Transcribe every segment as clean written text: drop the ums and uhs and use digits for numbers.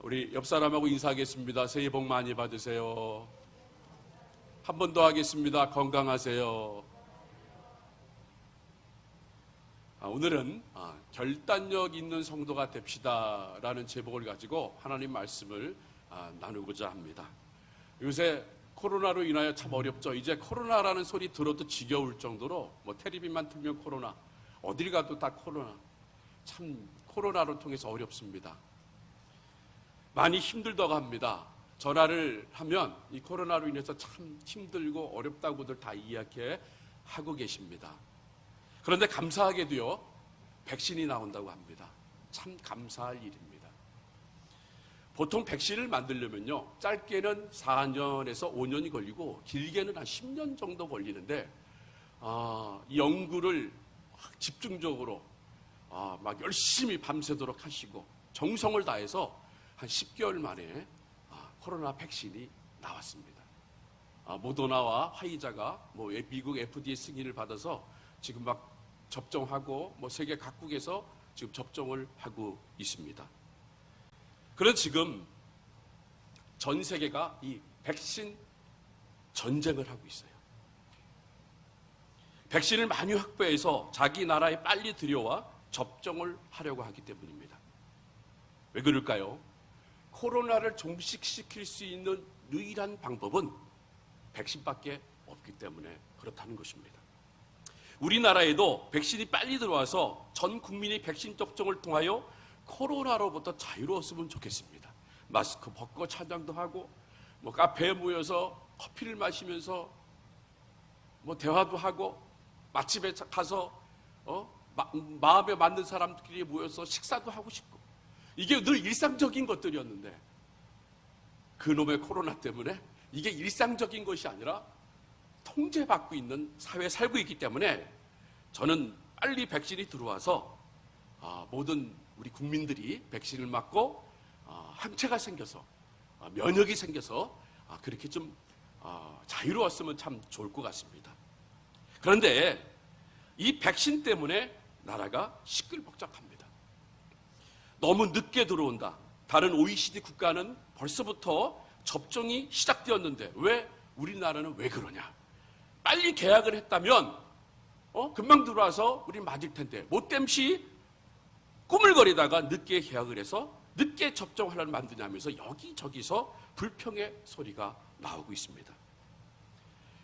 우리 옆 사람하고 인사하겠습니다. 새해 복 많이 받으세요. 한 번 더 하겠습니다. 건강하세요. 오늘은 결단력 있는 성도가 됩시다라는 제목을 가지고 하나님 말씀을 나누고자 합니다. 요새 코로나로 인하여 참 어렵죠. 이제 코로나라는 소리 들어도 지겨울 정도로 텔레비만 틀면 코로나, 어딜 가도 다 코로나. 참 코로나를 통해서 어렵습니다. 많이 힘들다고 합니다. 전화를 하면 이 코로나로 인해서 참 힘들고 어렵다고들 다 이야기하고 계십니다. 그런데 감사하게도요, 백신이 나온다고 합니다. 참 감사할 일입니다. 보통 백신을 만들려면요, 짧게는 4년에서 5년이 걸리고 길게는 한 10년 정도 걸리는데 이 연구를 집중적으로 막 열심히 밤새도록 하시고 정성을 다해서 한 10개월 만에 코로나 백신이 나왔습니다. 모더나와 화이자가 미국 FDA 승인을 받아서 지금 막 접종하고 세계 각국에서 지금 접종을 하고 있습니다. 그래서 지금 전 세계가 이 백신 전쟁을 하고 있어요. 백신을 많이 확보해서 자기 나라에 빨리 들여와 접종을 하려고 하기 때문입니다. 왜 그럴까요? 코로나를 종식시킬 수 있는 유일한 방법은 백신밖에 없기 때문에 그렇다는 것입니다. 우리나라에도 백신이 빨리 들어와서 전 국민이 백신 접종을 통하여 코로나로부터 자유로웠으면 좋겠습니다. 마스크 벗고 찬양도 하고 카페에 모여서 커피를 마시면서 대화도 하고 맛집에 가서 마음에 맞는 사람들끼리 모여서 식사도 하고 싶고, 이게 늘 일상적인 것들이었는데 그놈의 코로나 때문에 이게 일상적인 것이 아니라 통제받고 있는 사회에 살고 있기 때문에 저는 빨리 백신이 들어와서 모든 우리 국민들이 백신을 맞고 항체가 생겨서 면역이 생겨서 그렇게 좀 자유로웠으면 참 좋을 것 같습니다. 그런데 이 백신 때문에 나라가 시끌벅적합니다. 너무 늦게 들어온다. 다른 OECD 국가는 벌써부터 접종이 시작되었는데 왜 우리나라는 왜 그러냐? 빨리 계약을 했다면 금방 들어와서 우리 맞을 텐데 못됨시 꾸물거리다가 늦게 계약을 해서 늦게 접종하려는 만드냐면서 여기저기서 불평의 소리가 나오고 있습니다.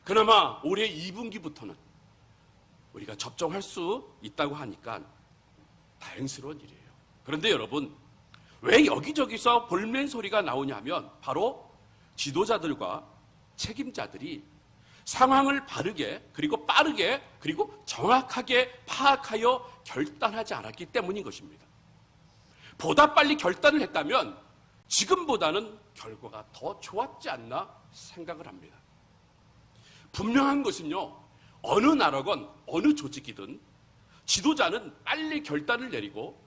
그나마 올해 2분기부터는 우리가 접종할 수 있다고 하니까 다행스러운 일이에요. 그런데 여러분, 왜 여기저기서 볼멘 소리가 나오냐면 바로 지도자들과 책임자들이 상황을 바르게 그리고 빠르게 그리고 정확하게 파악하여 결단하지 않았기 때문인 것입니다. 보다 빨리 결단을 했다면 지금보다는 결과가 더 좋았지 않나 생각을 합니다. 분명한 것은요, 어느 나라건 어느 조직이든 지도자는 빨리 결단을 내리고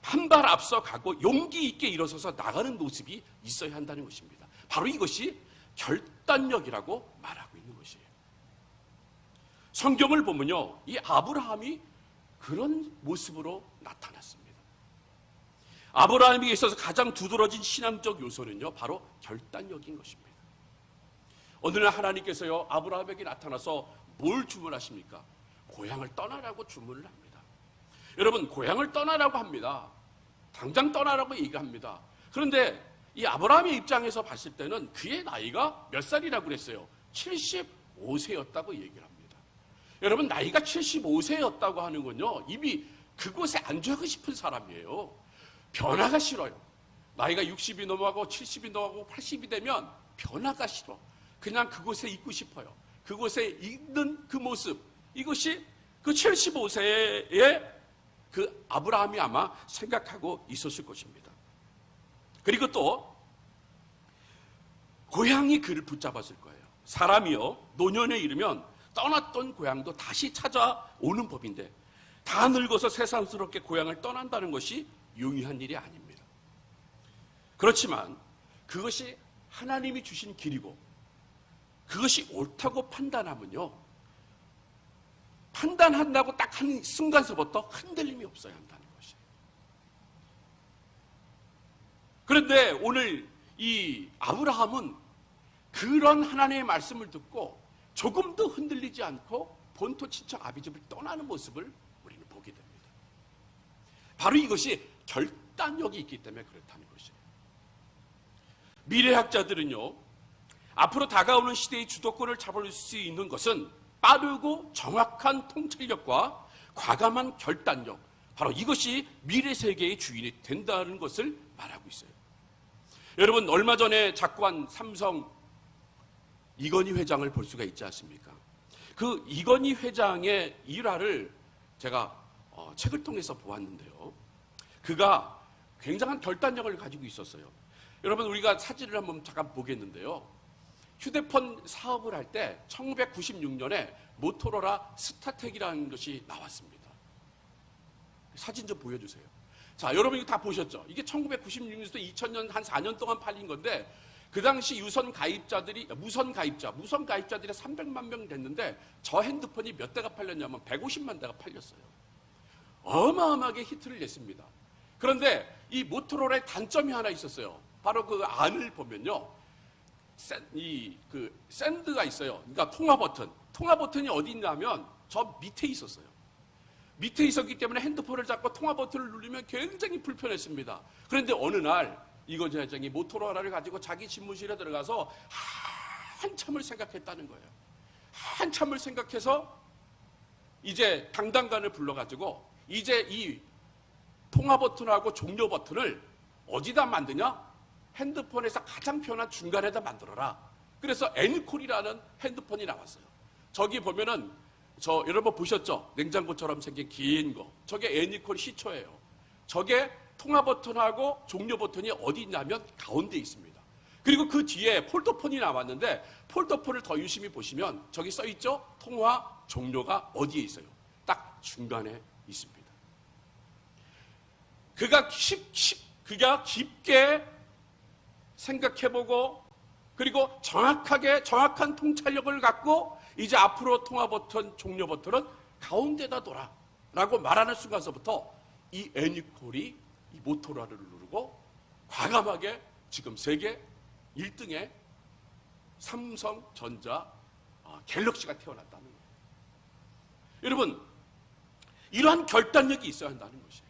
한 발 앞서 가고 용기 있게 일어서서 나가는 모습이 있어야 한다는 것입니다. 바로 이것이 결단력이라고 말하고 있는 것이에요. 성경을 보면요, 이 아브라함이 그런 모습으로 나타났습니다. 아브라함에게 있어서 가장 두드러진 신앙적 요소는요, 바로 결단력인 것입니다. 오늘날 하나님께서요, 아브라함에게 나타나서 뭘 주문하십니까? 고향을 떠나라고 주문을 합니다. 여러분, 고향을 떠나라고 합니다. 당장 떠나라고 얘기합니다. 그런데 이 아브라함의 입장에서 봤을 때는 그의 나이가 몇 살이라고 그랬어요? 75세였다고 얘기를 합니다. 여러분, 나이가 75세였다고 하는 건요, 이미 그곳에 앉아가고 싶은 사람이에요. 변화가 싫어요. 나이가 60이 넘어가고 70이 넘어가고 80이 되면 변화가 싫어. 그냥 그곳에 있고 싶어요. 그곳에 있는 그 모습, 이것이 그 75세의 그 아브라함이 아마 생각하고 있었을 것입니다. 그리고 또 고향이 그를 붙잡았을 거예요. 사람이요, 노년에 이르면 떠났던 고향도 다시 찾아오는 법인데 다 늙어서 새삼스럽게 고향을 떠난다는 것이 용이한 일이 아닙니다. 그렇지만 그것이 하나님이 주신 길이고 그것이 옳다고 판단하면요, 판단한다고 딱 한 순간서부터 흔들림이 없어야 한다는 것이에요. 그런데 오늘 이 아브라함은 그런 하나님의 말씀을 듣고 조금도 흔들리지 않고 본토 친척 아비집을 떠나는 모습을 우리는 보게 됩니다. 바로 이것이 결단력이 있기 때문에 그렇다는 것이에요. 미래학자들은요, 앞으로 다가오는 시대의 주도권을 잡을 수 있는 것은 빠르고 정확한 통찰력과 과감한 결단력, 바로 이것이 미래 세계의 주인이 된다는 것을 말하고 있어요. 여러분, 얼마 전에 작관 삼성 이건희 회장을 볼 수가 있지 않습니까? 그 이건희 회장의 일화를 제가 책을 통해서 보았는데요. 그가 굉장한 결단력을 가지고 있었어요. 여러분, 우리가 사진을 한번 잠깐 보겠는데요. 휴대폰 사업을 할 때 1996년에 모토로라 스타텍이라는 것이 나왔습니다. 사진 좀 보여주세요. 자, 여러분 이거 다 보셨죠? 이게 1996년에서 2000년 한 4년 동안 팔린 건데, 그 당시 무선 가입자들이 300만 명 됐는데, 저 핸드폰이 몇 대가 팔렸냐면 150만 대가 팔렸어요. 어마어마하게 히트를 냈습니다. 그런데 이 모토로라의 단점이 하나 있었어요. 바로 그 안을 보면요, 샌드가 있어요. 그러니까 통화 버튼이 어디 있냐면 저 밑에 있었어요. 밑에 있었기 때문에 핸드폰을 잡고 통화 버튼을 누르면 굉장히 불편했습니다. 그런데 어느 날 이건희 회장이 모토로라를 가지고 자기 집무실에 들어가서 한참을 생각했다는 거예요. 한참을 생각해서 이제 담당관을 불러가지고 이제 이 통화 버튼하고 종료 버튼을 어디다 만드냐? 핸드폰에서 가장 편한 중간에다 만들어라. 그래서 애니콜이라는 핸드폰이 나왔어요. 저기 보면은 여러분 보셨죠? 냉장고처럼 생긴 긴 거. 저게 애니콜 시초예요. 저게 통화 버튼하고 종료 버튼이 어디 있냐면 가운데 있습니다. 그리고 그 뒤에 폴더폰이 나왔는데, 폴더폰을 더 유심히 보시면 저기 써 있죠? 통화 종료가 어디에 있어요? 딱 중간에 있습니다. 그가 깊게 생각해보고, 그리고 정확한 통찰력을 갖고 이제 앞으로 통화 버튼, 종료 버튼은 가운데다 둬라 라고 말하는 순간서부터 이 애니콜이 이 모토로라를 누르고 과감하게 지금 세계 1등의 삼성전자 갤럭시가 태어났다는 거예요. 여러분, 이러한 결단력이 있어야 한다는 것이에요.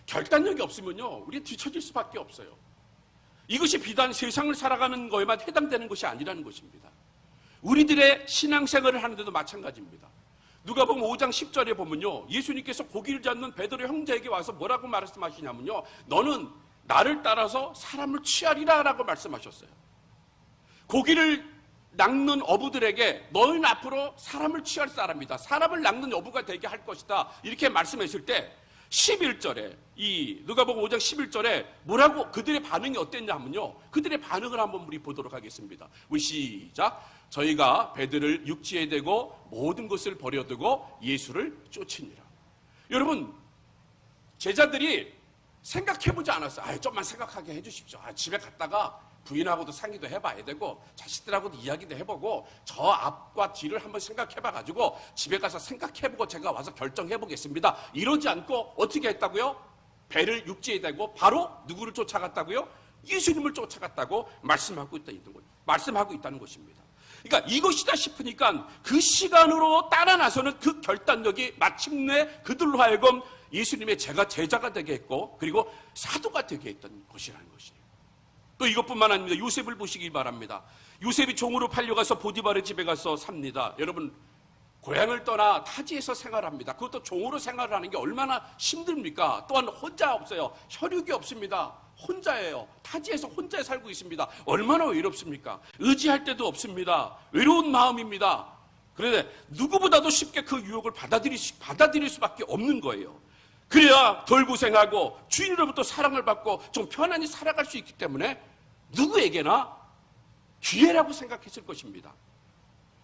결단력이 없으면요, 우리는 뒤처질 수밖에 없어요. 이것이 비단 세상을 살아가는 거에만 해당되는 것이 아니라는 것입니다. 우리들의 신앙생활을 하는데도 마찬가지입니다. 누가복음 5장 10절에 보면요, 예수님께서 고기를 잡는 베드로 형제에게 와서 뭐라고 말씀하시냐면요, 너는 나를 따라서 사람을 취하리라 라고 말씀하셨어요. 고기를 낚는 어부들에게 너는 앞으로 사람을 취할 사람이다, 사람을 낚는 어부가 되게 할 것이다, 이렇게 말씀했을 때 11절에 이 누가복음 5장 11절에 뭐라고 그들의 반응이 어땠냐 하면요, 그들의 반응을 한번 우리 보도록 하겠습니다. 우리 시작. 저희가 배들을 육지에 대고 모든 것을 버려두고 예수를 쫓으니라. 여러분, 제자들이 생각해보지 않았어요. 좀만 생각하게 해주십시오. 집에 갔다가 부인하고도 상의도 해봐야 되고 자식들하고도 이야기도 해보고 저 앞과 뒤를 한번 생각해봐가지고 집에 가서 생각해보고 제가 와서 결정해보겠습니다. 이러지 않고 어떻게 했다고요? 배를 육지에 대고 바로 누구를 쫓아갔다고요? 예수님을 쫓아갔다고 말씀하고 있다는 것입니다. 그러니까 이것이다 싶으니까 그 시간으로 따라 나서는 그 결단력이 마침내 그들로 하여금 예수님의 제자가 되게 했고, 그리고 사도가 되게 했던 것이라는 것이에요. 또 이것뿐만 아닙니다. 요셉을 보시기 바랍니다. 요셉이 종으로 팔려가서 보디발의 집에 가서 삽니다. 여러분, 고향을 떠나 타지에서 생활합니다. 그것도 종으로 생활을 하는 게 얼마나 힘듭니까? 또한 혼자 없어요. 혈육이 없습니다. 혼자예요. 타지에서 혼자 살고 있습니다. 얼마나 외롭습니까? 의지할 데도 없습니다. 외로운 마음입니다. 그런데 누구보다도 쉽게 그 유혹을 받아들일 수밖에 없는 거예요. 그래야 덜 고생하고 주인으로부터 사랑을 받고 좀 편안히 살아갈 수 있기 때문에 누구에게나 기회라고 생각했을 것입니다.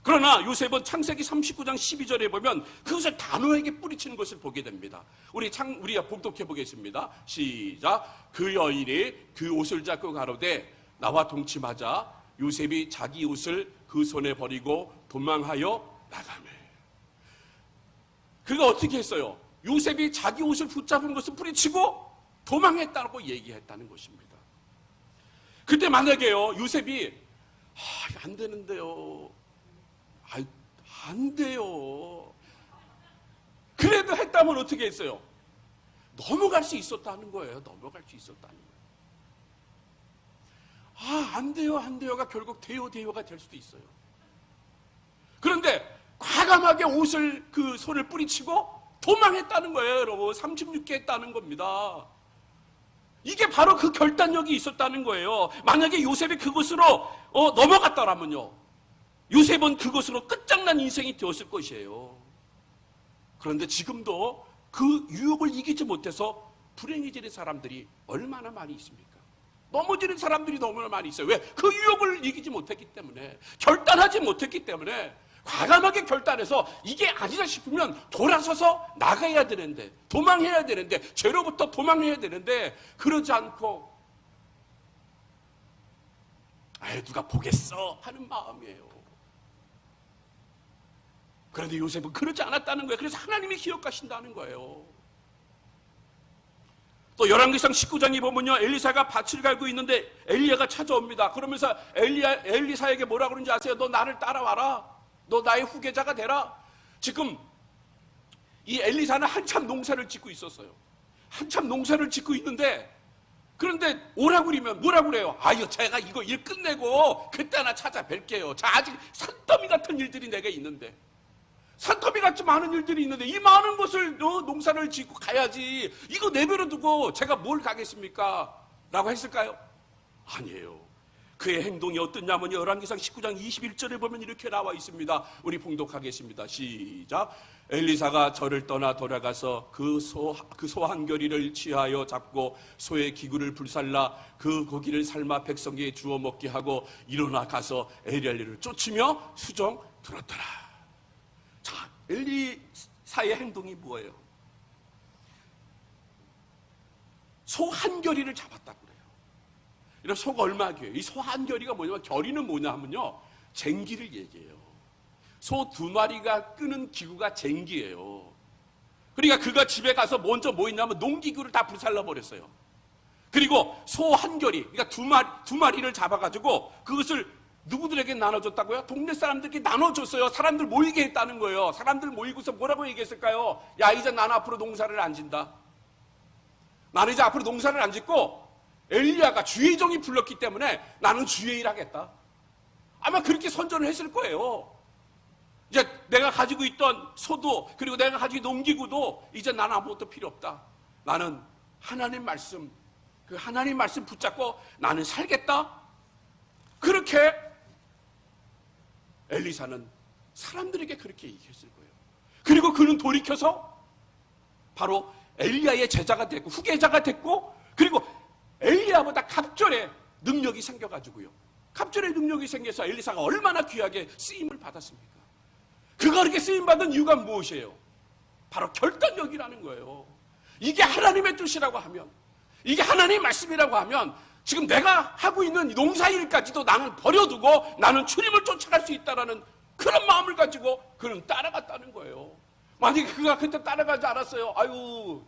그러나 요셉은 창세기 39장 12절에 보면 그것을 단호하게 뿌리치는 것을 보게 됩니다. 우리가 복독해 보겠습니다. 시작. 그 여인이 그 옷을 잡고 가로되 나와 동침하자 요셉이 자기 옷을 그 손에 버리고 도망하여 나가매. 그가 어떻게 했어요? 요셉이 자기 옷을 붙잡은 것을 뿌리치고 도망했다고 얘기했다는 것입니다. 그때 만약에요, 요셉이 안 되는데요. 안 돼요. 그래도 했다면 어떻게 했어요? 넘어갈 수 있었다는 거예요. 넘어갈 수 있었다는 거예요. 안 돼요, 안 돼요가 결국 돼요가 될 수도 있어요. 그런데 과감하게 손을 뿌리치고 도망했다는 거예요, 여러분. 36개 했다는 겁니다. 이게 바로 그 결단력이 있었다는 거예요. 만약에 요셉이 그곳으로 넘어갔더라면요, 요셉은 그것으로 끝장난 인생이 되었을 것이에요. 그런데 지금도 그 유혹을 이기지 못해서 불행해지는 사람들이 얼마나 많이 있습니까? 넘어지는 사람들이 너무나 많이 있어요. 왜? 그 유혹을 이기지 못했기 때문에, 결단하지 못했기 때문에. 과감하게 결단해서 이게 아니다 싶으면 돌아서서 나가야 되는데, 도망해야 되는데, 죄로부터 도망해야 되는데, 그러지 않고 누가 보겠어 하는 마음이에요. 그런데 요셉은 그러지 않았다는 거예요. 그래서 하나님이 기억하신다는 거예요. 또 열왕기상 19장에 보면요, 엘리사가 밭을 갈고 있는데 엘리야가 찾아옵니다. 그러면서 엘리사에게 뭐라 그러는지 아세요? 너 나를 따라와라. 너 나의 후계자가 되라. 지금 이 엘리사는 한참 농사를 짓고 있었어요. 한참 농사를 짓고 있는데, 그런데 오라고 그러면 뭐라고 그래요? 제가 이거 일 끝내고 그때나 찾아뵐게요. 아직 산더미 같은 일들이 내게 있는데, 산더미 같이 많은 일들이 있는데 이 많은 것을 농사를 짓고 가야지, 이거 내버려 두고 제가 뭘 가겠습니까? 라고 했을까요? 아니에요. 그의 행동이 어떻냐면 열왕기상 19장 21절에 보면 이렇게 나와 있습니다. 우리 봉독하겠습니다. 시작. 엘리사가 저를 떠나 돌아가서 그 소 한 겨리를 취하여 잡고 소의 기구를 불살라 그 고기를 삶아 백성에게 주어 먹게 하고 일어나 가서 엘리야를 쫓으며 수종 들었더라. 자, 엘리사의 행동이 뭐예요? 소 한 겨리를 잡았다고. 이런 소가 얼마나 귀해요. 이 소 한 겨리가 뭐냐면, 겨리는 뭐냐 하면요, 쟁기를 얘기해요. 소 2마리가 끄는 기구가 쟁기예요. 그러니까 그가 집에 가서 먼저 뭐 했냐면 농기구를 다 불살라 버렸어요. 그리고 소 한 겨리, 그러니까 두 마리를 잡아가지고 그것을 누구들에게 나눠줬다고요? 동네 사람들에게 나눠줬어요. 사람들 모이게 했다는 거예요. 사람들 모이고서 뭐라고 얘기했을까요? 야, 이제 나는 앞으로 농사를 안 진다. 나는 이제 앞으로 농사를 안 짓고 엘리야가 주의 종이 불렀기 때문에 나는 주의 일 하겠다. 아마 그렇게 선전을 했을 거예요. 이제 내가 가지고 있던 소도, 그리고 내가 가지고 있던 농기구도 이제 나는 아무것도 필요 없다. 나는 하나님 말씀, 그 하나님 말씀 붙잡고 나는 살겠다. 그렇게 엘리사는 사람들에게 그렇게 얘기했을 거예요. 그리고 그는 돌이켜서 바로 엘리야의 제자가 됐고 후계자가 됐고, 그리고 엘리야보다 갑절의 능력이 생겨가지고요, 갑절의 능력이 생겨서 엘리사가 얼마나 귀하게 쓰임을 받았습니까? 그가 그렇게 쓰임받은 이유가 무엇이에요? 바로 결단력이라는 거예요. 이게 하나님의 뜻이라고 하면, 이게 하나님의 말씀이라고 하면, 지금 내가 하고 있는 농사일까지도 나는 버려두고 나는 주님을 쫓아갈 수 있다는 그런 마음을 가지고 그는 따라갔다는 거예요. 만약에 그가 그때 따라가지 않았어요,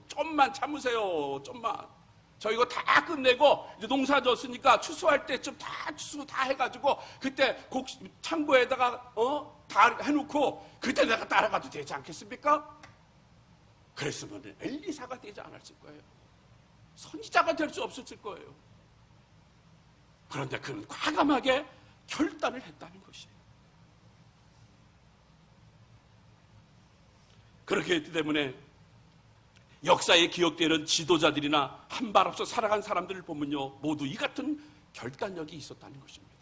좀만 참으세요, 좀만. 저 이거 다 끝내고 이제 농사 졌으니까 추수할 때쯤 다 추수 다 해가지고 그때 창고에다가 다 해놓고 그때 내가 따라가도 되지 않겠습니까? 그랬으면 엘리사가 되지 않았을 거예요. 선지자가 될 수 없었을 거예요. 그런데 그는 과감하게 결단을 했다는 것이에요. 그렇게 했기 때문에 역사에 기억되는 지도자들이나 한 발 앞서 살아간 사람들을 보면요, 모두 이 같은 결단력이 있었다는 것입니다.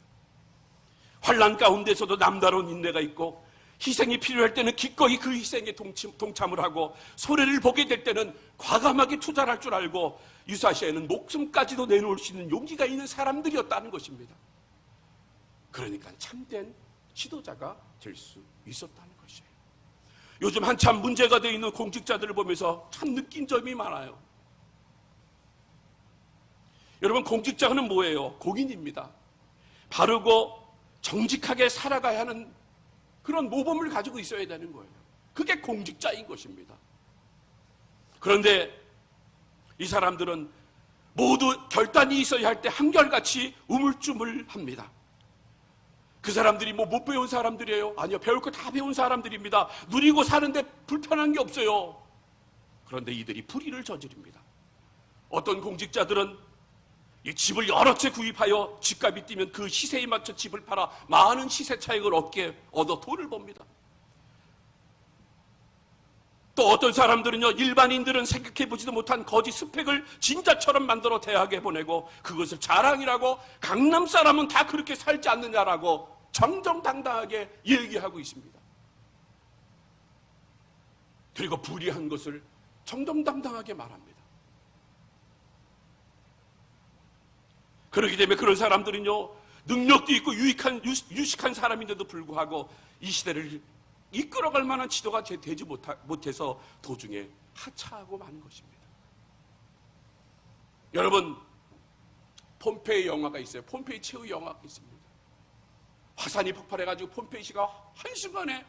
환난 가운데서도 남다른 인내가 있고, 희생이 필요할 때는 기꺼이 그 희생에 동참을 하고, 손해를 보게 될 때는 과감하게 투자를 할 줄 알고, 유사시에는 목숨까지도 내놓을 수 있는 용기가 있는 사람들이었다는 것입니다. 그러니까 참된 지도자가 될 수 있었다는 것이에요. 요즘 한참 문제가 되어 있는 공직자들을 보면서 참 느낀 점이 많아요. 여러분, 공직자는 뭐예요? 공인입니다. 바르고 정직하게 살아가야 하는 그런 모범을 가지고 있어야 되는 거예요. 그게 공직자인 것입니다. 그런데 이 사람들은 모두 결단이 있어야 할 때 한결같이 우물쭈물합니다. 그 사람들이 뭐 못 배운 사람들이에요? 아니요, 배울 거 다 배운 사람들입니다. 누리고 사는데 불편한 게 없어요. 그런데 이들이 불의를 저지릅니다. 어떤 공직자들은 이 집을 여러 채 구입하여 집값이 뛰면 그 시세에 맞춰 집을 팔아 많은 시세 차익을 얻어 돈을 법니다. 또 어떤 사람들은요, 일반인들은 생각해보지도 못한 거짓 스펙을 진짜처럼 만들어 대학에 보내고 그것을 자랑이라고 강남 사람은 다 그렇게 살지 않느냐라고 정정당당하게 얘기하고 있습니다. 그리고 불의한 것을 정정당당하게 말합니다. 그렇기 때문에 그런 사람들은요, 능력도 있고 유식한 사람인데도 불구하고 이 시대를 이끌어갈 만한 지도가 되지 못해서 도중에 하차하고 마는 것입니다. 여러분, 폼페이 영화가 있어요. 폼페이 최후 영화가 있습니다. 화산이 폭발해가지고 폼페이시가 한순간에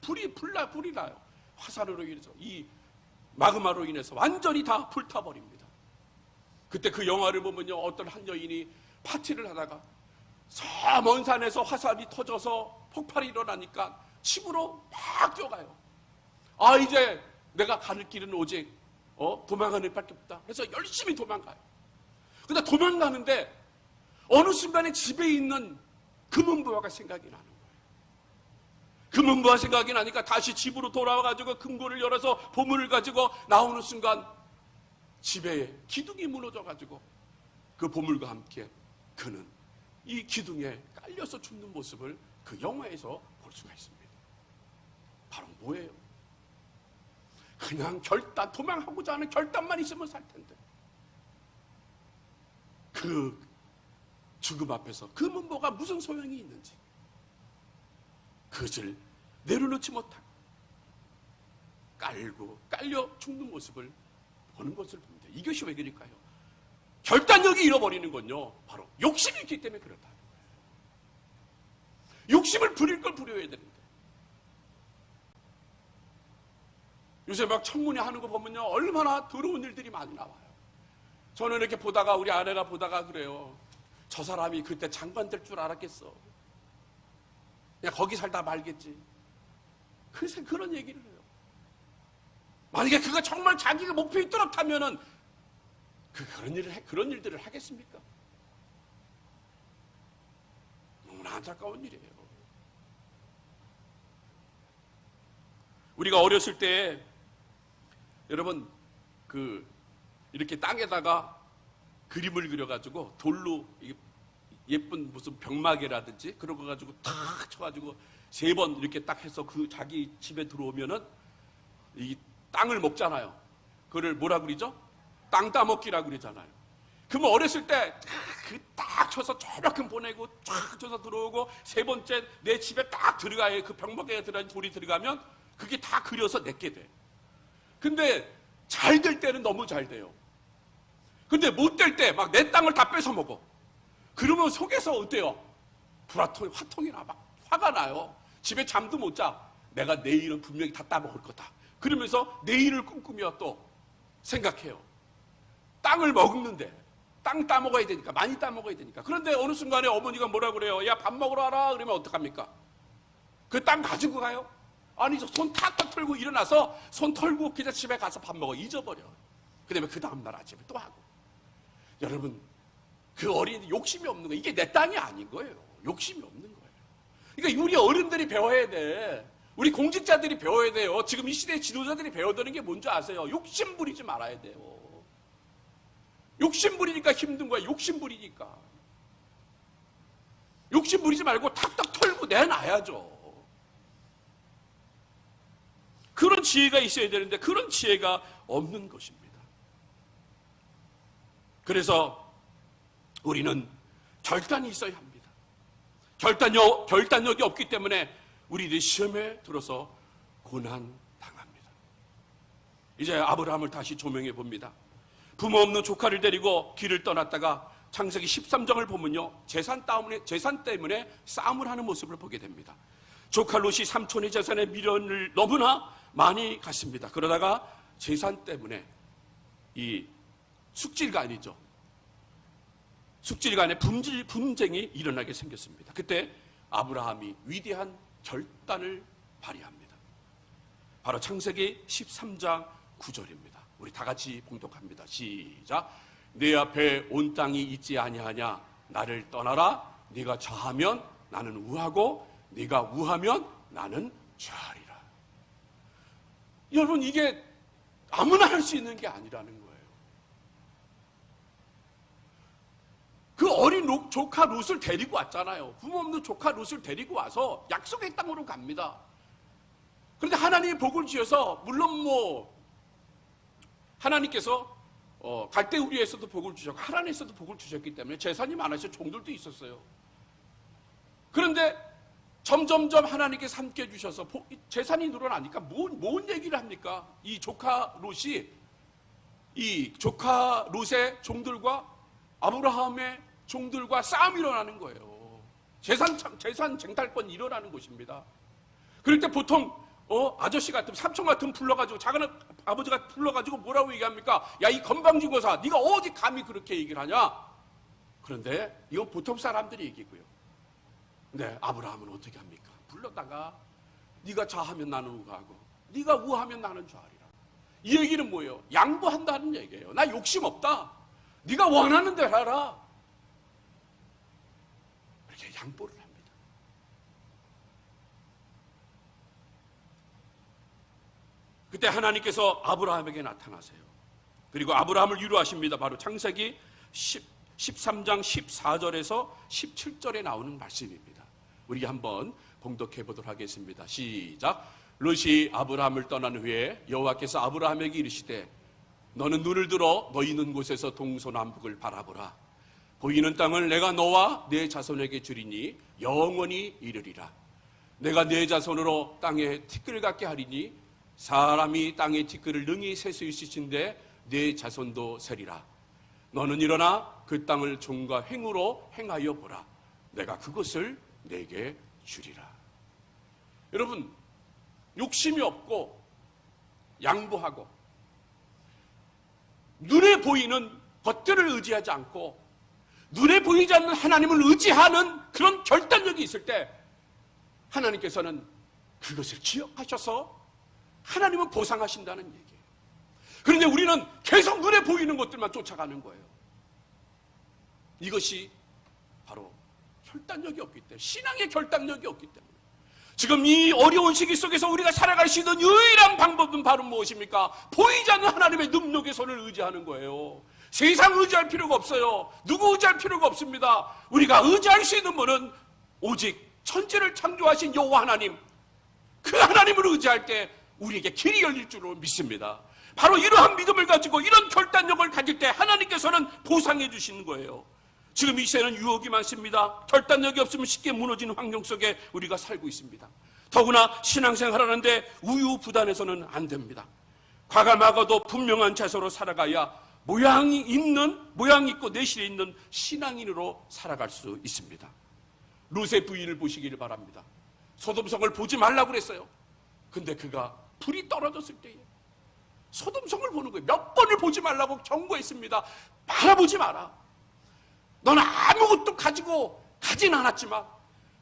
불이 나요. 화산으로 인해서, 이 마그마로 인해서 완전히 다 불타버립니다. 그때 그 영화를 보면요, 어떤 한 여인이 파티를 하다가 저 먼 산에서 화산이 터져서 폭발이 일어나니까 집으로 막 뛰어가요. 아, 이제 내가 가는 길은 오직 도망가는 밖에 없다. 그래서 열심히 도망가요. 근데 도망가는데 어느 순간에 집에 있는 금은보화가 생각이 나는 거예요. 금은보화 생각이 나니까 다시 집으로 돌아와가지고 금고를 열어서 보물을 가지고 나오는 순간 집에 기둥이 무너져가지고 그 보물과 함께 그는 이 기둥에 깔려서 죽는 모습을 그 영화에서 볼 수가 있습니다. 바로 뭐예요? 그냥 도망하고자 하는 결단만 있으면 살 텐데 그 죽음 앞에서 금은보가 무슨 소용이 있는지 그것을 내려놓지 못하고 깔려 죽는 모습을 보는 것을 봅니다. 이것이 왜 그럴까요? 결단력이 잃어버리는 건요, 바로 욕심이 있기 때문에 그렇다는 거예요. 욕심을 부릴 걸 부려야 되는데 요새 막 청문회 하는 거 보면요, 얼마나 더러운 일들이 많이 나와요. 저는 이렇게 보다가, 우리 아내가 보다가 그래요. 저 사람이 그때 장관 될 줄 알았겠어. 그냥 거기 살다 말겠지. 그래서 그런 얘기를 해요. 만약에 그가 정말 자기가 목표에 뚜렷하면은 그런 일들을 하겠습니까? 너무나 안타까운 일이에요. 우리가 어렸을 때 여러분 이렇게 땅에다가 그림을 그려가지고 돌로 예쁜 무슨 병마개라든지 그런 거 가지고 탁 쳐가지고 3번 이렇게 딱 해서 그 자기 집에 들어오면은 이 땅을 먹잖아요. 그걸 뭐라 그러죠? 땅 따먹기라고 그러잖아요. 그러면 어렸을 때 딱 쳐서 저만큼 보내고 쫙 쳐서 들어오고 3번째 내 집에 딱 들어가요. 그 병마개에 들어간 돌이 들어가면 그게 다 그려서 내게 돼. 근데 잘 될 때는 너무 잘 돼요. 근데 못 될 때 막 내 땅을 다 뺏어 먹어. 그러면 속에서 어때요? 화통이나 막 화가 나요. 집에 잠도 못 자. 내가 내일은 분명히 다 따먹을 거다. 그러면서 내일을 꿈꾸며 또 생각해요. 땅을 먹는데 땅 따먹어야 되니까, 많이 따먹어야 되니까. 그런데 어느 순간에 어머니가 뭐라 그래요? 야, 밥 먹으러 와라. 그러면 어떡합니까? 그 땅 가지고 가요? 아니죠. 손 탁탁 털고 일어나서 손 털고 그냥 집에 가서 밥 먹어. 잊어버려. 그 다음에 그 다음날 아침에 또 하고. 여러분, 그 어린이들 욕심이 없는 거예요. 이게 내 땅이 아닌 거예요. 욕심이 없는 거예요. 그러니까 우리 어른들이 배워야 돼. 우리 공직자들이 배워야 돼요. 지금 이 시대의 지도자들이 배워야 되는 게 뭔지 아세요? 욕심 부리지 말아야 돼요. 욕심 부리니까 힘든 거야. 욕심 부리니까. 욕심 부리지 말고 탁탁 털고 내놔야죠. 그런 지혜가 있어야 되는데 그런 지혜가 없는 것입니다. 그래서 우리는 결단이 있어야 합니다. 결단력이 없기 때문에 우리들이 시험에 들어서 고난당합니다. 이제 아브라함을 다시 조명해 봅니다. 부모 없는 조카를 데리고 길을 떠났다가 창세기 13장을 보면요, 재산 때문에 싸움을 하는 모습을 보게 됩니다. 조카 롯이 삼촌의 재산에 미련을 너무나 많이 갖습니다. 그러다가 재산 때문에 이 숙질가 아니죠. 숙질 간의 분쟁이 일어나게 생겼습니다. 그때 아브라함이 위대한 결단을 발휘합니다. 바로 창세기 13장 9절입니다. 우리 다 같이 봉독합니다. 시작. 내 앞에 온 땅이 있지 아니하냐. 나를 떠나라. 네가 좌하면 나는 우하고 네가 우하면 나는 좌하리라. 여러분, 이게 아무나 할 수 있는 게 아니라는 거예요. 그 어린 조카 롯을 데리고 왔잖아요. 부모 없는 조카 롯을 데리고 와서 약속의 땅으로 갑니다. 그런데 하나님이 복을 주셔서, 물론 하나님께서 갈대우리에서도 복을 주셨고 하란에서도 복을 주셨기 때문에 재산이 많으신 종들도 있었어요. 그런데 점점점 하나님께서 함께 해주셔서 재산이 늘어나니까 뭔 얘기를 합니까? 이 조카 롯이, 이 조카 롯의 종들과 아브라함의 종들과 싸움이 일어나는 거예요. 재산 쟁탈권이 일어나는 것입니다. 그럴 때 보통 아저씨 같으면, 삼촌 같으면 불러가지고, 작은 아버지가 불러가지고 뭐라고 얘기합니까? 야, 이 건방지고사, 네가 어디 감히 그렇게 얘기를 하냐? 그런데 이건 보통 사람들이 얘기고요. 근데 아브라함은 어떻게 합니까? 불렀다가 네가 좌하면 나는 우하고 네가 우하면 나는 좌하리라. 이 얘기는 뭐예요? 양보한다는 얘기예요. 나 욕심 없다. 네가 원하는 대로 하라. 이렇게 양보를 합니다. 그때 하나님께서 아브라함에게 나타나세요. 그리고 아브라함을 위로하십니다. 바로 창세기 13장 14절에서 17절에 나오는 말씀입니다. 우리 한번 봉독해 보도록 하겠습니다. 시작. 롯이 아브라함을 떠난 후에 여호와께서 아브라함에게 이르시되 너는 눈을 들어 너 있는 곳에서 동서남북을 바라보라. 보이는 땅을 내가 너와 네 자손에게 주리니 영원히 이르리라. 내가 네 자손으로 땅에 티끌 같게 하리니 사람이 땅의 티끌을 능히 셀 수 있으신데 네 자손도 세리라. 너는 일어나 그 땅을 종과 횡으로 행하여 보라. 내가 그것을 내게 주리라. 여러분, 욕심이 없고 양보하고 눈에 보이는 것들을 의지하지 않고 눈에 보이지 않는 하나님을 의지하는 그런 결단력이 있을 때 하나님께서는 그것을 기억하셔서 하나님은 보상하신다는 얘기예요. 그런데 우리는 계속 눈에 보이는 것들만 쫓아가는 거예요. 이것이 바로 결단력이 없기 때문에, 신앙의 결단력이 없기 때문에, 지금 이 어려운 시기 속에서 우리가 살아갈 수 있는 유일한 방법은 바로 무엇입니까? 보이지 않는 하나님의 능력의 손을 의지하는 거예요. 세상 의지할 필요가 없어요. 누구 의지할 필요가 없습니다. 우리가 의지할 수 있는 분은 오직 천지를 창조하신 여호와 하나님, 그 하나님을 의지할 때 우리에게 길이 열릴 줄로 믿습니다. 바로 이러한 믿음을 가지고 이런 결단력을 가질 때 하나님께서는 보상해 주시는 거예요. 지금 이 시대는 유혹이 많습니다. 결단력이 없으면 쉽게 무너지는 환경 속에 우리가 살고 있습니다. 더구나 신앙생활 하는데 우유부단해서는 안 됩니다. 과감하고도 분명한 자세로 살아가야 모양이 있고 내실에 있는 신앙인으로 살아갈 수 있습니다. 롯의 부인을 보시기를 바랍니다. 소돔성을 보지 말라고 그랬어요. 근데 그가 불이 떨어졌을 때에 소돔성을 보는 거예요. 몇 번을 보지 말라고 경고했습니다. 바라보지 마라. 너는 아무것도 가진 않았지만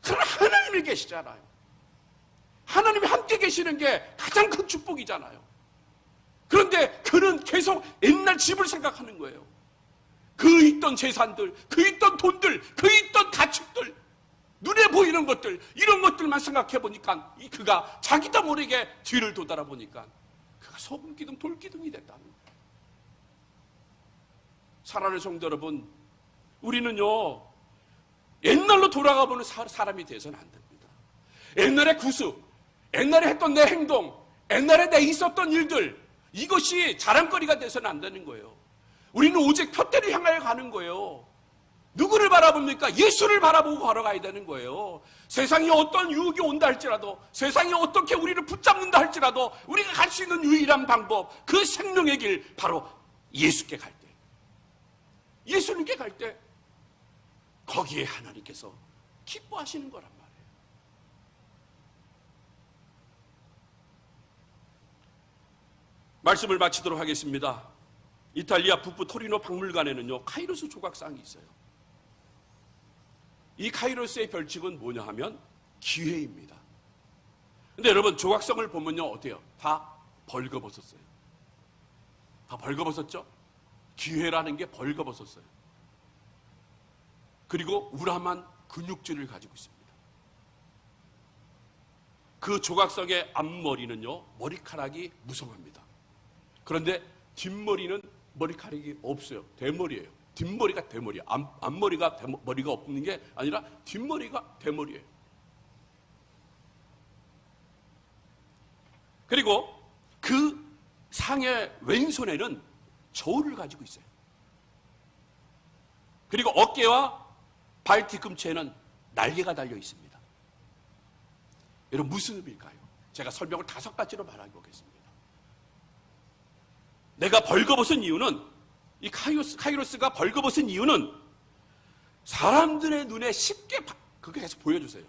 그러나 하나님이 계시잖아요. 하나님이 함께 계시는 게 가장 큰 축복이잖아요. 그런데 그는 계속 옛날 집을 생각하는 거예요. 그 있던 재산들, 그 있던 돈들, 그 있던 가축들, 눈에 보이는 것들, 이런 것들만 생각해 보니까 그가 자기도 모르게 뒤를 돌아보니까 보니까 그가 소금기둥, 돌기둥이 됐다는 거예요. 사랑하는 성도 여러분, 우리는요 옛날로 돌아가 보는 사람이 돼서는 안 됩니다. 옛날의 구습, 옛날에 했던 내 행동, 옛날에 내 있었던 일들, 이것이 자랑거리가 돼서는 안 되는 거예요. 우리는 오직 표대를 향하여 가는 거예요. 누구를 바라봅니까? 예수를 바라보고 걸어가야 되는 거예요. 세상이 어떤 유혹이 온다 할지라도, 세상이 어떻게 우리를 붙잡는다 할지라도 우리가 갈 수 있는 유일한 방법, 그 생명의 길, 바로 예수께 갈 때, 예수님께 갈 때 거기에 하나님께서 기뻐하시는 거란 말이에요. 말씀을 마치도록 하겠습니다. 이탈리아 북부 토리노 박물관에는요 카이로스 조각상이 있어요. 이 카이로스의 별칭은 뭐냐 하면 기회입니다. 근데 여러분 조각성을 보면요 어때요? 다 벌거벗었어요. 다 벌거벗었죠? 기회라는 게 벌거벗었어요. 그리고 우람한 근육질을 가지고 있습니다. 그 조각성의 앞머리는요 머리카락이 무성합니다. 그런데 뒷머리는 머리카락이 없어요. 대머리예요. 뒷머리가 대머리예요. 앞머리가 머리가 없는 게 아니라 뒷머리가 대머리예요. 그리고 그 상의 왼손에는 저울을 가지고 있어요. 그리고 어깨와 발 뒤꿈치에는 날개가 달려 있습니다. 여러분 무슨 의미일까요? 제가 설명을 5가지로 말해보겠습니다. 내가 벌거벗은 이유는 이 카이로스가 벌거벗은 이유는 사람들의 눈에 쉽게 그게 계속 보여주세요.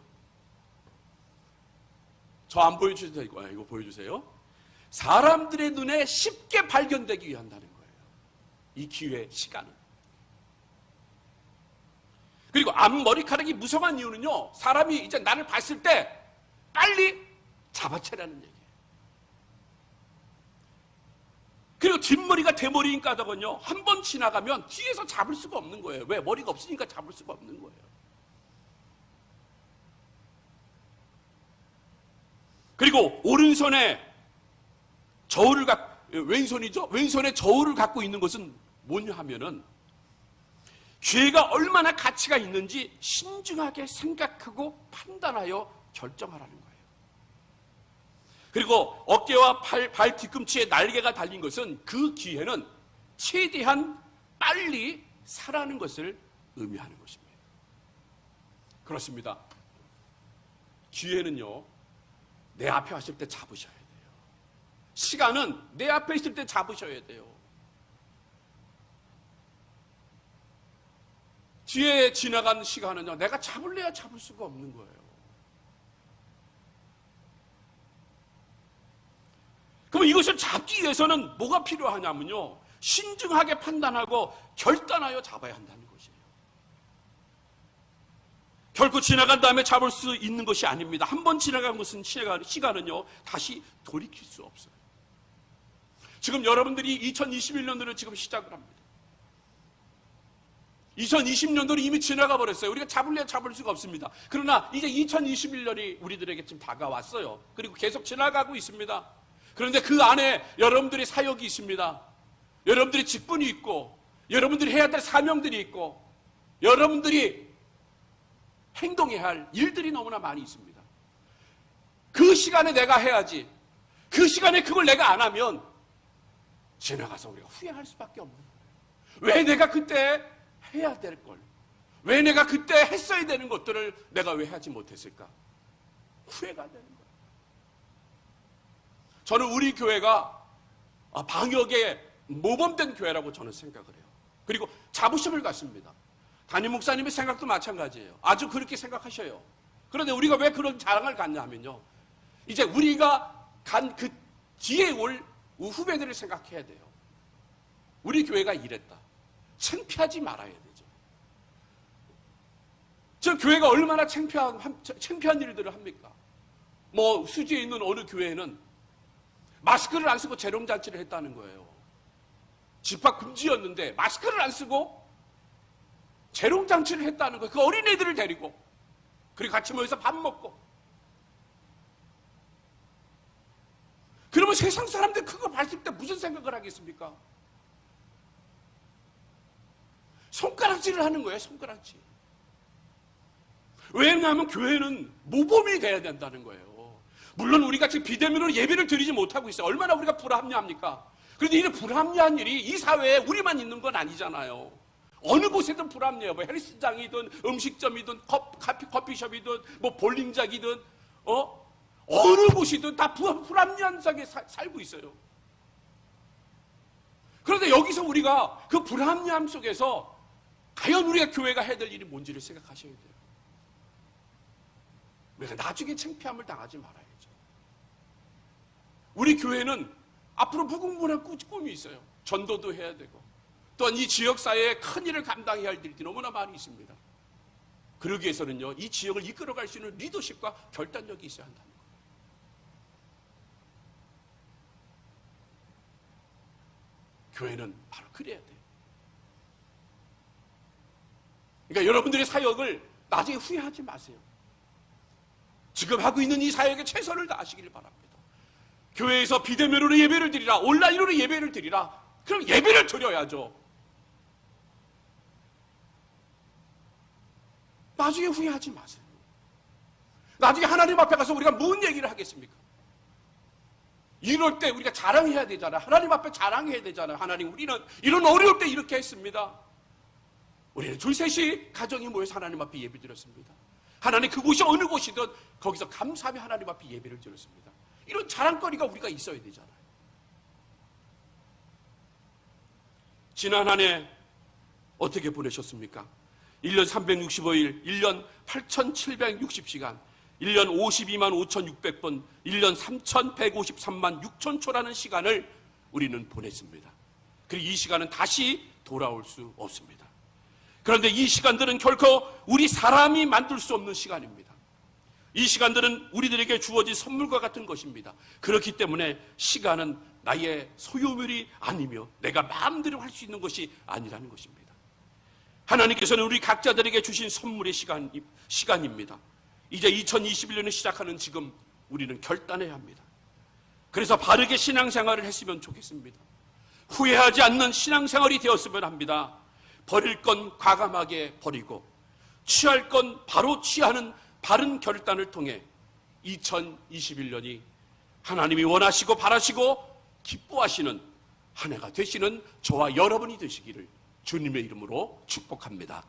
저 안 보여주셔도 되고 이거 보여주세요. 사람들의 눈에 쉽게 발견되기 위한다는 거예요. 이 기회 시간은. 그리고 앞머리카락이 무성한 이유는요. 사람이 이제 나를 봤을 때 빨리 잡아채라는 얘기예요. 그리고 뒷머리가 대머리인 까닭은요. 한 번 지나가면 뒤에서 잡을 수가 없는 거예요. 왜? 머리가 없으니까 잡을 수가 없는 거예요. 그리고 오른손에 저울을 왼손이죠? 왼손에 저울을 갖고 있는 것은 뭐냐 하면은 죄가 얼마나 가치가 있는지 신중하게 생각하고 판단하여 결정하라는 거예요. 그리고 어깨와 발 뒤꿈치에 날개가 달린 것은 그 기회는 최대한 빨리 사라는 것을 의미하는 것입니다. 그렇습니다. 기회는요, 내 앞에 왔을 때 잡으셔야 돼요. 시간은 내 앞에 있을 때 잡으셔야 돼요. 뒤에 지나간 시간은요, 내가 잡을래야 잡을 수가 없는 거예요. 그럼 이것을 잡기 위해서는 뭐가 필요하냐면요, 신중하게 판단하고 결단하여 잡아야 한다는 것이에요. 결코 지나간 다음에 잡을 수 있는 것이 아닙니다. 한 번 지나간 것은 시간은요, 다시 돌이킬 수 없어요. 지금 여러분들이 2021년도를 지금 시작을 합니다. 2020년도는 이미 지나가 버렸어요. 우리가 잡을래야 잡을 수가 없습니다. 그러나 이제 2021년이 우리들에게 지금 다가왔어요. 그리고 계속 지나가고 있습니다. 그런데 그 안에 여러분들의 사역이 있습니다. 여러분들의 직분이 있고, 여러분들이 해야 될 사명들이 있고, 여러분들이 행동해야 할 일들이 너무나 많이 있습니다. 그 시간에 내가 해야지. 그 시간에 그걸 내가 안 하면 지나가서 우리가 후회할 수밖에 없는 거예요. 왜 내가 그때 해야 될 걸, 왜 내가 그때 했어야 되는 것들을 내가 왜 하지 못했을까? 후회가 되는 거예요. 저는 우리 교회가 방역에 모범된 교회라고 저는 생각을 해요. 그리고 자부심을 갖습니다. 담임 목사님의 생각도 마찬가지예요. 아주 그렇게 생각하셔요. 그런데 우리가 왜 그런 자랑을 갖냐 하면요, 이제 우리가 간 그 뒤에 올 후배들을 생각해야 돼요. 우리 교회가 이랬다. 창피하지 말아야 되죠. 저 교회가 얼마나 창피한 일들을 합니까? 뭐 수지에 있는 어느 교회는 마스크를 안 쓰고 재롱잔치를 했다는 거예요. 집합 금지였는데 마스크를 안 쓰고 재롱잔치를 했다는 거예요. 그 어린애들을 데리고, 그리고 같이 모여서 밥 먹고. 그러면 세상 사람들 그거 봤을 때 무슨 생각을 하겠습니까? 손가락질을 하는 거예요. 손가락질. 왜냐하면 교회는 모범이 돼야 된다는 거예요. 물론 우리가 지금 비대면으로 예배를 드리지 못하고 있어요. 얼마나 우리가 불합리합니까? 그런데 이 불합리한 일이 이 사회에 우리만 있는 건 아니잖아요. 어느 곳에든 불합리해요. 뭐 헬스장이든 음식점이든 커피숍이든 뭐 볼링장이든 어느 곳이든 다 불합리한 세상에 살고 있어요. 그런데 여기서 우리가 그 불합리함 속에서 과연 우리가 교회가 해야 될 일이 뭔지를 생각하셔야 돼요. 우리가 나중에 창피함을 당하지 말아야죠. 우리 교회는 앞으로 무궁무진한 꿈이 있어요. 전도도 해야 되고, 또한 이 지역사회에 큰 일을 감당해야 할 일들이 너무나 많이 있습니다. 그러기 위해서는요, 이 지역을 이끌어갈 수 있는 리더십과 결단력이 있어야 한다는 거예요. 교회는 바로 그래야 돼요. 그러니까 여러분들의 사역을 나중에 후회하지 마세요. 지금 하고 있는 이 사역에 최선을 다하시길 바랍니다. 교회에서 비대면으로 예배를 드리라, 온라인으로 예배를 드리라. 그럼 예배를 드려야죠. 나중에 후회하지 마세요. 나중에 하나님 앞에 가서 우리가 뭔 얘기를 하겠습니까? 이럴 때 우리가 자랑해야 되잖아. 하나님 앞에 자랑해야 되잖아. 하나님, 우리는 이런 어려울 때 이렇게 했습니다. 우리는 둘 셋이 가정이 모여서 하나님 앞에 예배 드렸습니다. 하나님, 그곳이 어느 곳이든 거기서 감사하며 하나님 앞에 예배를 드렸습니다. 이런 자랑거리가 우리가 있어야 되잖아요. 지난 한 해 어떻게 보내셨습니까? 1년 365일, 1년 8,760시간, 1년 52만 5,600번, 1년 3,153만 6천초라는 시간을 우리는 보냈습니다. 그리고 이 시간은 다시 돌아올 수 없습니다. 그런데 이 시간들은 결코 우리 사람이 만들 수 없는 시간입니다. 이 시간들은 우리들에게 주어진 선물과 같은 것입니다. 그렇기 때문에 시간은 나의 소유물이 아니며 내가 마음대로 할 수 있는 것이 아니라는 것입니다. 하나님께서는 우리 각자들에게 주신 선물의 시간입니다. 이제 2021년을 시작하는 지금 우리는 결단해야 합니다. 그래서 바르게 신앙생활을 했으면 좋겠습니다. 후회하지 않는 신앙생활이 되었으면 합니다. 버릴 건 과감하게 버리고 취할 건 바로 취하는 바른 결단을 통해 2021년이 하나님이 원하시고 바라시고 기뻐하시는 한 해가 되시는 저와 여러분이 되시기를 주님의 이름으로 축복합니다.